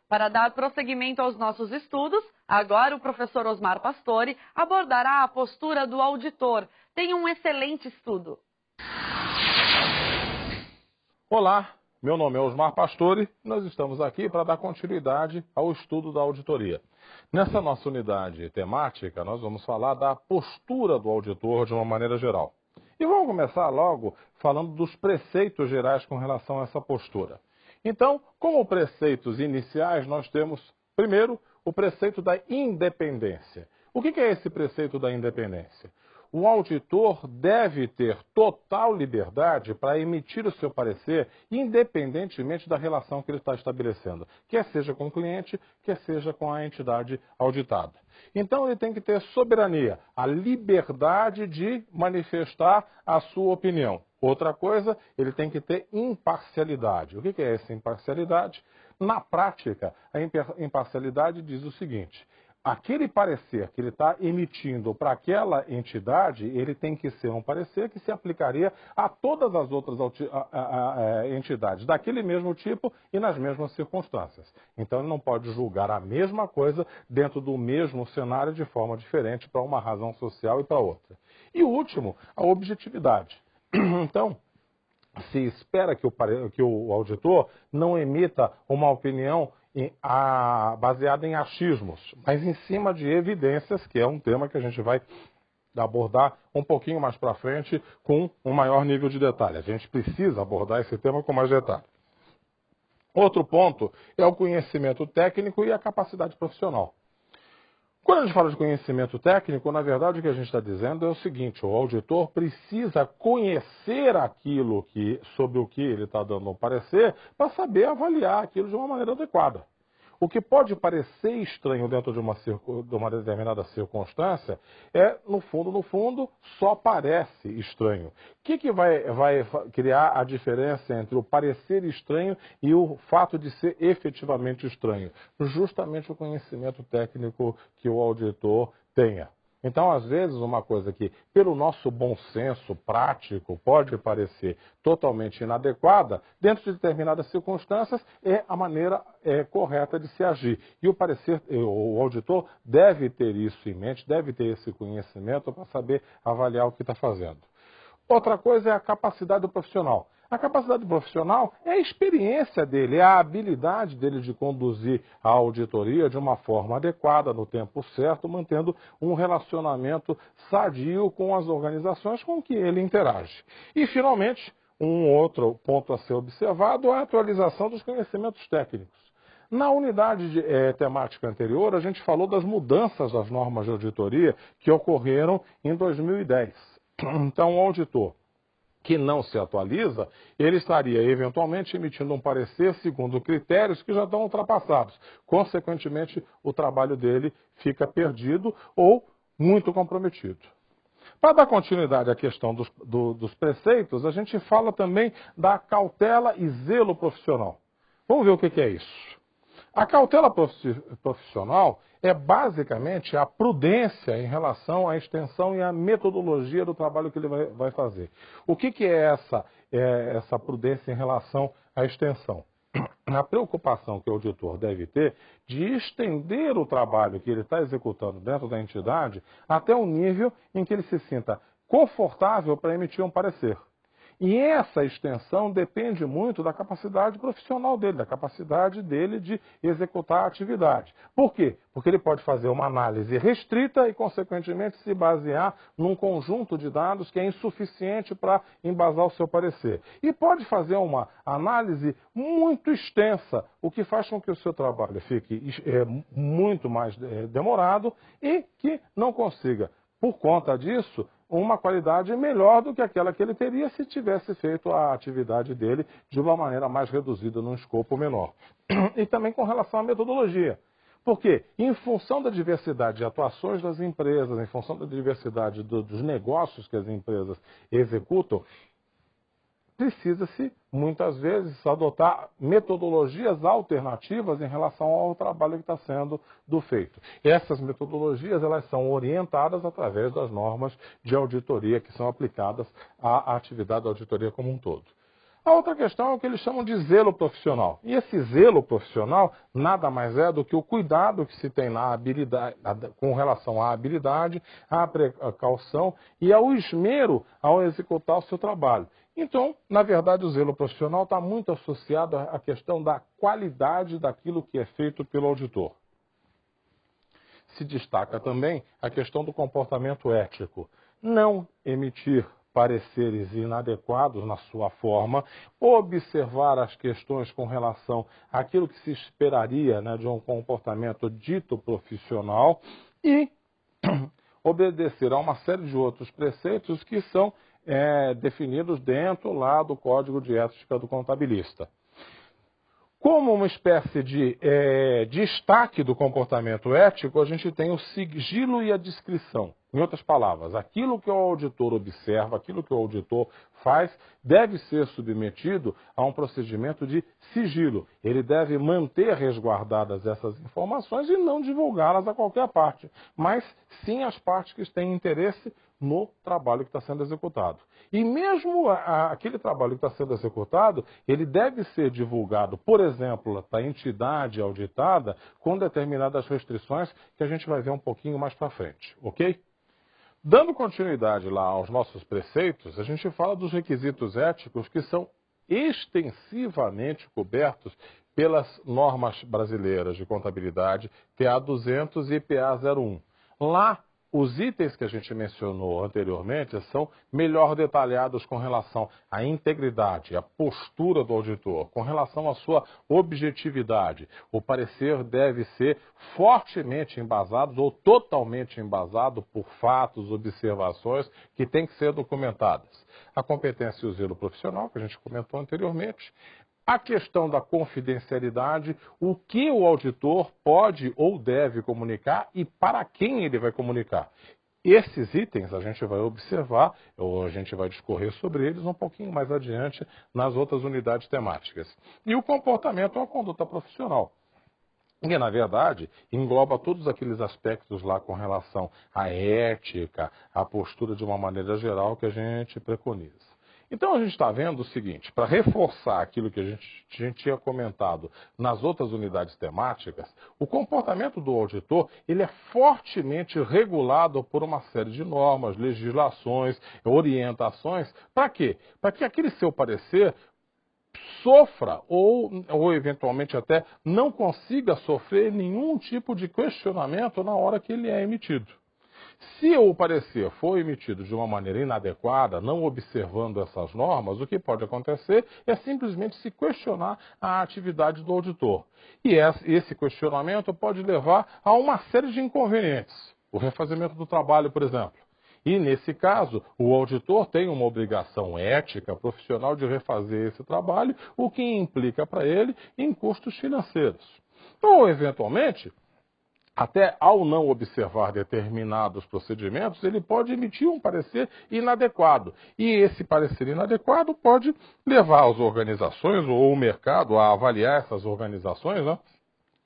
Para dar prosseguimento aos nossos estudos, agora o professor Osmar Pastore abordará a postura do auditor. Tenha um excelente estudo. Olá, meu nome é Osmar Pastore e nós estamos aqui para dar continuidade ao estudo da auditoria. Nessa nossa unidade temática, nós vamos falar da postura do auditor de uma maneira geral. E vamos começar logo falando dos preceitos gerais com relação a essa postura. Então, como preceitos iniciais, nós temos, primeiro, o preceito da independência. O que é esse preceito da independência? O auditor deve ter total liberdade para emitir o seu parecer, independentemente da relação que ele está estabelecendo, quer seja com o cliente, quer seja com a entidade auditada. Então ele tem que ter soberania, a liberdade de manifestar a sua opinião. Outra coisa, ele tem que ter imparcialidade. O que é essa imparcialidade? Na prática, a imparcialidade diz o seguinte: aquele parecer que ele está emitindo para aquela entidade, ele tem que ser um parecer que se aplicaria a todas as outras entidades daquele mesmo tipo e nas mesmas circunstâncias. Então ele não pode julgar a mesma coisa dentro do mesmo cenário de forma diferente para uma razão social e para outra. E o último, a objetividade. Então, se espera que o auditor não emita uma opinião baseada em achismos, mas em cima de evidências, que é um tema que a gente vai abordar um pouquinho mais para frente com um maior nível de detalhe. A gente precisa abordar esse tema com mais detalhe. Outro ponto é o conhecimento técnico e a capacidade profissional. Quando a gente fala de conhecimento técnico, na verdade o que a gente está dizendo é o seguinte: o auditor precisa conhecer aquilo sobre o que ele está dando um parecer para saber avaliar aquilo de uma maneira adequada. O que pode parecer estranho dentro de uma determinada circunstância no fundo, só parece estranho. O que vai criar a diferença entre o parecer estranho e o fato de ser efetivamente estranho? Justamente o conhecimento técnico que o auditor tenha. Então, às vezes, uma coisa que, pelo nosso bom senso prático, pode parecer totalmente inadequada, dentro de determinadas circunstâncias, é a maneira correta de se agir. E o auditor deve ter isso em mente, deve ter esse conhecimento para saber avaliar o que está fazendo. Outra coisa é a capacidade do profissional. A capacidade profissional é a experiência dele, é a habilidade dele de conduzir a auditoria de uma forma adequada, no tempo certo, mantendo um relacionamento sadio com as organizações com que ele interage. E, finalmente, um outro ponto a ser observado é a atualização dos conhecimentos técnicos. Na unidade temática anterior, a gente falou das mudanças das normas de auditoria que ocorreram em 2010. Então, o auditor que não se atualiza, ele estaria eventualmente emitindo um parecer segundo critérios que já estão ultrapassados. Consequentemente, o trabalho dele fica perdido ou muito comprometido. Para dar continuidade à questão dos preceitos, a gente fala também da cautela e zelo profissional. Vamos ver o que é isso. A cautela profissional é basicamente a prudência em relação à extensão e à metodologia do trabalho que ele vai fazer. O que é essa prudência em relação à extensão? A preocupação que o auditor deve ter de estender o trabalho que ele está executando dentro da entidade até um nível em que ele se sinta confortável para emitir um parecer. E essa extensão depende muito da capacidade profissional dele, da capacidade dele de executar a atividade. Por quê? Porque ele pode fazer uma análise restrita e, consequentemente, se basear num conjunto de dados que é insuficiente para embasar o seu parecer. E pode fazer uma análise muito extensa, o que faz com que o seu trabalho fique muito mais demorado e que não consiga, por conta disso, uma qualidade melhor do que aquela que ele teria se tivesse feito a atividade dele de uma maneira mais reduzida, num escopo menor. E também com relação à metodologia. Porque, em função da diversidade de atuações das empresas, em função da diversidade dos negócios que as empresas executam, precisa-se, muitas vezes, adotar metodologias alternativas em relação ao trabalho que está sendo feito. Essas metodologias elas são orientadas através das normas de auditoria que são aplicadas à atividade da auditoria como um todo. A outra questão é o que eles chamam de zelo profissional. E esse zelo profissional nada mais é do que o cuidado que se tem na habilidade, com relação à habilidade, à precaução e ao esmero ao executar o seu trabalho. Então, na verdade, o zelo profissional está muito associado à questão da qualidade daquilo que é feito pelo auditor. Se destaca também a questão do comportamento ético. Não emitir pareceres inadequados na sua forma, observar as questões com relação àquilo que se esperaria, né, de um comportamento dito profissional e obedecer a uma série de outros preceitos que são definidos dentro lá do Código de Ética do Contabilista. Como uma espécie de destaque do comportamento ético, a gente tem o sigilo e a discrição. Em outras palavras, aquilo que o auditor observa, aquilo que o auditor faz, deve ser submetido a um procedimento de sigilo. Ele deve manter resguardadas essas informações e não divulgá-las a qualquer parte, mas sim as partes que têm interesse no trabalho que está sendo executado. E mesmo aquele trabalho que está sendo executado, ele deve ser divulgado, por exemplo, da entidade auditada, com determinadas restrições que a gente vai ver um pouquinho mais para frente, ok? Dando continuidade lá aos nossos preceitos, a gente fala dos requisitos éticos que são extensivamente cobertos pelas normas brasileiras de contabilidade PA 200 e PA 01. Lá, os itens que a gente mencionou anteriormente são melhor detalhados com relação à integridade, à postura do auditor, com relação à sua objetividade. O parecer deve ser fortemente embasado ou totalmente embasado por fatos, observações que têm que ser documentadas. A competência e o zelo profissional, que a gente comentou anteriormente. A questão da confidencialidade, o que o auditor pode ou deve comunicar e para quem ele vai comunicar. Esses itens a gente vai observar, ou a gente vai discorrer sobre eles um pouquinho mais adiante nas outras unidades temáticas. E o comportamento é uma conduta profissional. E, na verdade, engloba todos aqueles aspectos lá com relação à ética, à postura de uma maneira geral que a gente preconiza. Então a gente está vendo o seguinte, para reforçar aquilo que a gente tinha comentado nas outras unidades temáticas, o comportamento do auditor ele é fortemente regulado por uma série de normas, legislações, orientações. Para quê? Para que aquele seu parecer sofra ou eventualmente até não consiga sofrer nenhum tipo de questionamento na hora que ele é emitido. Se o parecer for emitido de uma maneira inadequada, não observando essas normas, o que pode acontecer é simplesmente se questionar a atividade do auditor. E esse questionamento pode levar a uma série de inconvenientes. O refazimento do trabalho, por exemplo. E, nesse caso, o auditor tem uma obrigação ética, profissional de refazer esse trabalho, o que implica para ele em custos financeiros. Ou, eventualmente, até ao não observar determinados procedimentos, ele pode emitir um parecer inadequado. E esse parecer inadequado pode levar as organizações ou o mercado a avaliar essas organizações, né,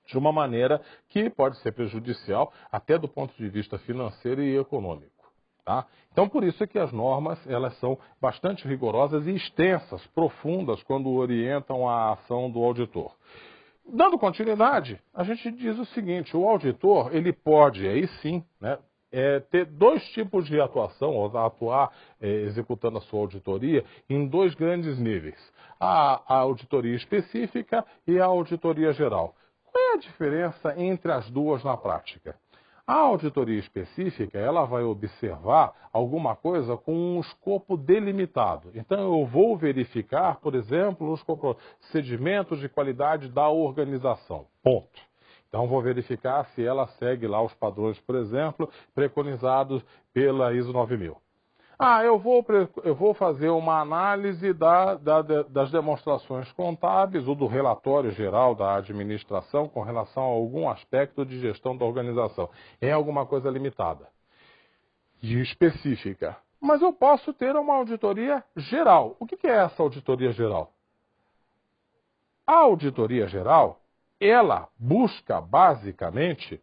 de uma maneira que pode ser prejudicial até do ponto de vista financeiro e econômico. Tá? Então, por isso é que as normas elas são bastante rigorosas e extensas, profundas, quando orientam a ação do auditor. Dando continuidade, a gente diz o seguinte, o auditor, ele pode, aí sim, né, ter dois tipos de atuação, ou atuar executando a sua auditoria em dois grandes níveis. A auditoria específica e a auditoria geral. Qual é a diferença entre as duas na prática? A auditoria específica, ela vai observar alguma coisa com um escopo delimitado. Então, eu vou verificar, por exemplo, os procedimentos de qualidade da organização. Ponto. Então, vou verificar se ela segue lá os padrões, por exemplo, preconizados pela ISO 9000. Eu vou fazer uma análise das demonstrações contábeis ou do relatório geral da administração com relação a algum aspecto de gestão da organização. É alguma coisa limitada e específica. Mas eu posso ter uma auditoria geral. O que é essa auditoria geral? A auditoria geral, ela busca basicamente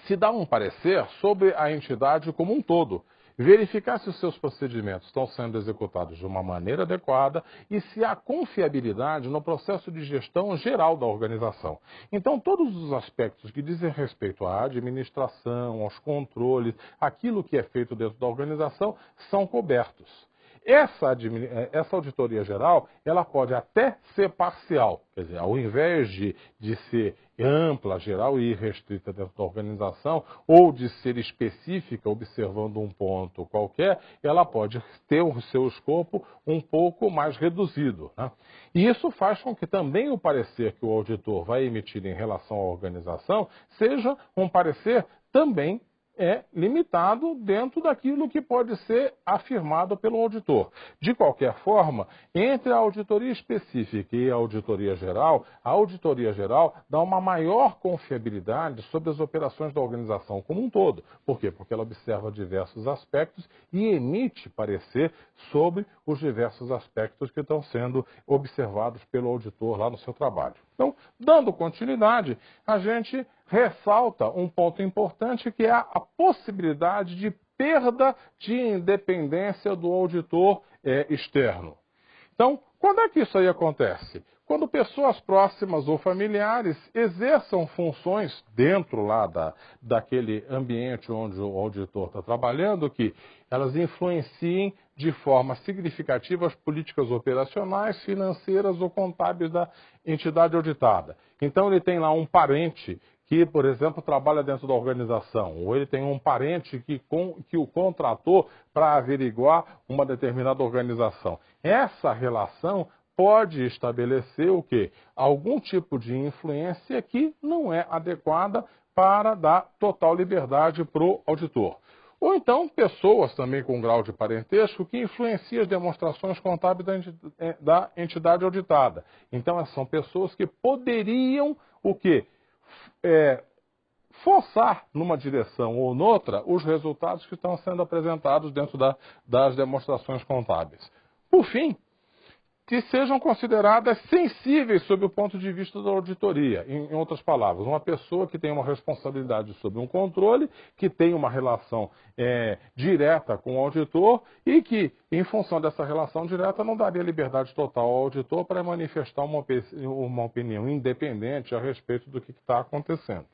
se dar um parecer sobre a entidade como um todo. verificar se os seus procedimentos estão sendo executados de uma maneira adequada e se há confiabilidade no processo de gestão geral da organização. Então, todos os aspectos que dizem respeito à administração, aos controles, aquilo que é feito dentro da organização, são cobertos. Essa auditoria geral, ela pode até ser parcial, quer dizer, ao invés de ser ampla, geral e restrita dentro da organização, ou de ser específica, observando um ponto qualquer, ela pode ter o seu escopo um pouco mais reduzido, né? E isso faz com que também o parecer que o auditor vai emitir em relação à organização seja um parecer também limitado dentro daquilo que pode ser afirmado pelo auditor. De qualquer forma, entre a auditoria específica e a auditoria geral dá uma maior confiabilidade sobre as operações da organização como um todo. Por quê? Porque ela observa diversos aspectos e emite parecer sobre os diversos aspectos que estão sendo observados pelo auditor lá no seu trabalho. Então, dando continuidade, a gente ressalta um ponto importante que é a possibilidade de perda de independência do auditor externo. Então, quando é que isso aí acontece? Quando pessoas próximas ou familiares exerçam funções dentro lá daquele ambiente onde o auditor está trabalhando, que elas influenciem de forma significativa as políticas operacionais, financeiras ou contábeis da entidade auditada. Então ele tem lá um parente que, por exemplo, trabalha dentro da organização, ou ele tem um parente que o contratou para averiguar uma determinada organização. Essa relação pode estabelecer o quê? Algum tipo de influência que não é adequada para dar total liberdade para o auditor. Ou então, pessoas também com grau de parentesco que influenciam as demonstrações contábeis da entidade auditada. Então, essas são pessoas que poderiam, o quê? Forçar numa direção ou noutra os resultados que estão sendo apresentados dentro das demonstrações contábeis. Por fim, que sejam consideradas sensíveis sob o ponto de vista da auditoria. Em outras palavras, uma pessoa que tem uma responsabilidade sobre um controle, que tem uma relação direta com o auditor e que, em função dessa relação direta, não daria liberdade total ao auditor para manifestar uma opinião independente a respeito do que está acontecendo.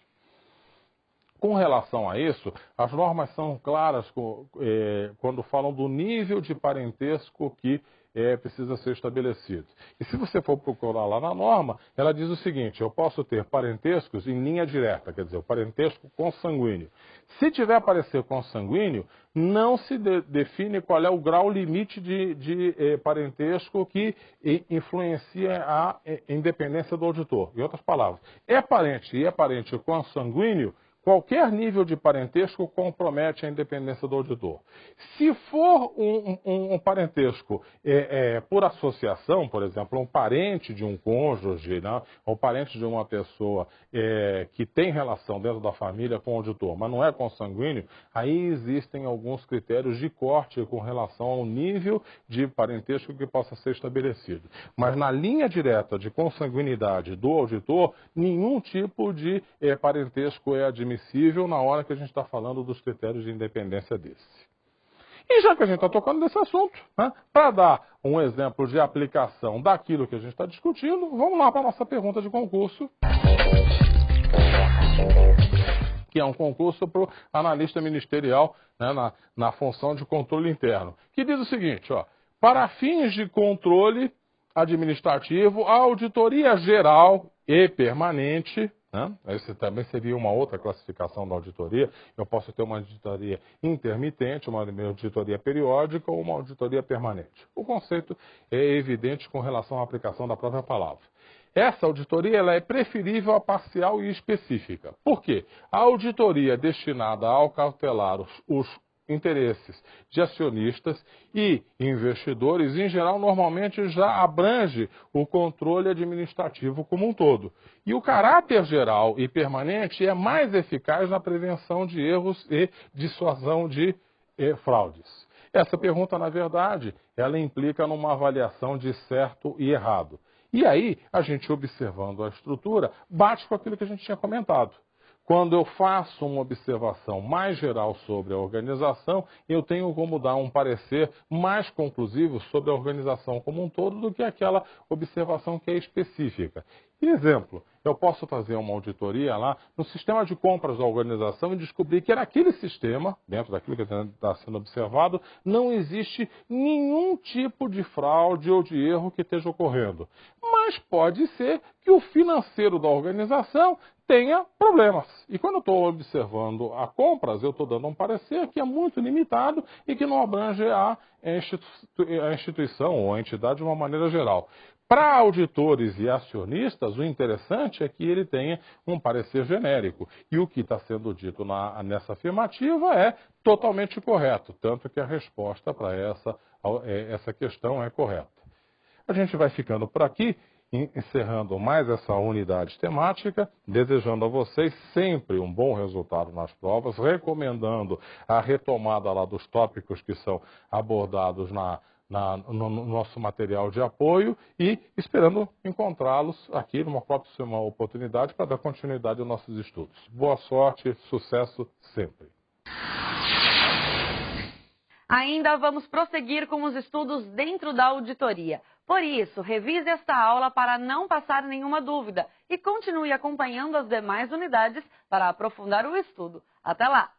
Com relação a isso, as normas são claras quando falam do nível de parentesco que precisa ser estabelecido. E se você for procurar lá na norma, ela diz o seguinte: eu posso ter parentescos em linha direta, quer dizer, o parentesco consanguíneo. Se tiver parecer consanguíneo, não se define qual é o grau limite de parentesco que influencia a independência do auditor. Em outras palavras, é parente consanguíneo, qualquer nível de parentesco compromete a independência do auditor. Se for um parentesco por associação, por exemplo, um parente de um cônjuge, né, ou parente de uma pessoa que tem relação dentro da família com o auditor, mas não é consanguíneo, aí existem alguns critérios de corte com relação ao nível de parentesco que possa ser estabelecido. Mas na linha direta de consanguinidade do auditor, nenhum tipo de parentesco é admissível na hora que a gente está falando dos critérios de independência desse. E já que a gente está tocando nesse assunto, né, para dar um exemplo de aplicação daquilo que a gente está discutindo, vamos lá para a nossa pergunta de concurso, que é um concurso para o analista ministerial, né, na função de controle interno, que diz o seguinte: para fins de controle administrativo, a auditoria geral e permanente, né? Essa também seria uma outra classificação da auditoria. Eu posso ter uma auditoria intermitente, uma auditoria periódica ou uma auditoria permanente. O conceito é evidente com relação à aplicação da própria palavra. Essa auditoria ela é preferível a parcial e específica. Por quê? A auditoria destinada a acautelar os interesses de acionistas e investidores, em geral, normalmente já abrange o controle administrativo como um todo. E o caráter geral e permanente é mais eficaz na prevenção de erros e dissuasão de fraudes. Essa pergunta, na verdade, ela implica numa avaliação de certo e errado. E aí, a gente observando a estrutura, bate com aquilo que a gente tinha comentado. Quando eu faço uma observação mais geral sobre a organização, eu tenho como dar um parecer mais conclusivo sobre a organização como um todo do que aquela observação que é específica. Exemplo, eu posso fazer uma auditoria lá no sistema de compras da organização e descobrir que naquele sistema, dentro daquilo que está sendo observado, não existe nenhum tipo de fraude ou de erro que esteja ocorrendo. Mas pode ser que o financeiro da organização tenha problemas. E quando eu estou observando a compras, eu estou dando um parecer que é muito limitado e que não abrange a instituição ou a entidade de uma maneira geral. Para auditores e acionistas, o interessante é que ele tenha um parecer genérico. E o que está sendo dito nessa afirmativa é totalmente correto, tanto que a resposta para essa questão é correta. A gente vai ficando por aqui, encerrando mais essa unidade temática, desejando a vocês sempre um bom resultado nas provas, recomendando a retomada lá dos tópicos que são abordados no nosso material de apoio e esperando encontrá-los aqui numa próxima oportunidade para dar continuidade aos nossos estudos. Boa sorte, sucesso sempre! Ainda vamos prosseguir com os estudos dentro da auditoria. Por isso, revise esta aula para não passar nenhuma dúvida e continue acompanhando as demais unidades para aprofundar o estudo. Até lá!